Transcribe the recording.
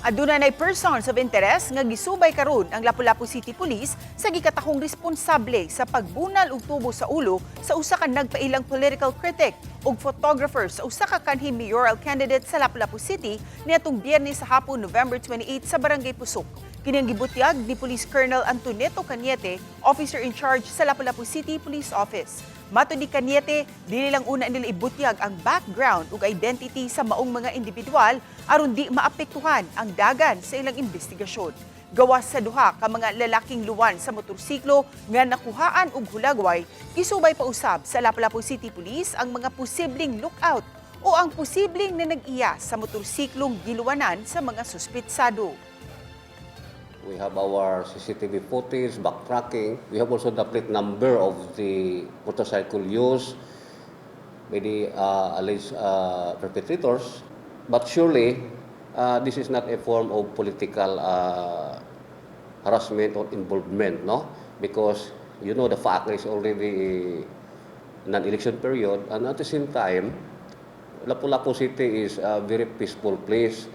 Aduna nay persons of interest nga gisubay karon ang Lapu-Lapu City Police sa gikatahong responsable sa pagbunal og tubo sa ulo sa usa ka nagpailang political critic ug photographer sa usa ka kanhi mayoral candidate sa Lapu-Lapu City niadtong Biyernes sa hapon November 28 sa Barangay Pusok. Kini ang gibutyag ni Police Colonel Antoneto Cañete, officer in charge sa Lapu-Lapu City Police Office. Mato ni Cañete, dili lang una nila ibutyag ang background ug identity sa maong mga individual aron di maapektuhan ang dagan sa ilang investigasyon. Gawas sa duha ka mga lalaking luwan sa motorsiklo nga nakuhaan og hulagway, gisubay pa usab sa Lapu-Lapu City Police ang mga posibleng lookout o ang posibleng nanag-iya sa motorsiklong giluwanan sa mga suspitsado. We have our CCTV footage, backtracking. We have also the plate number of the motorcycle used by the alleged perpetrators. But surely, this is not a form of political harassment or involvement, no? Because, you know, the fact is already non-election period. And at the same time, Lapu-Lapu City is a very peaceful place.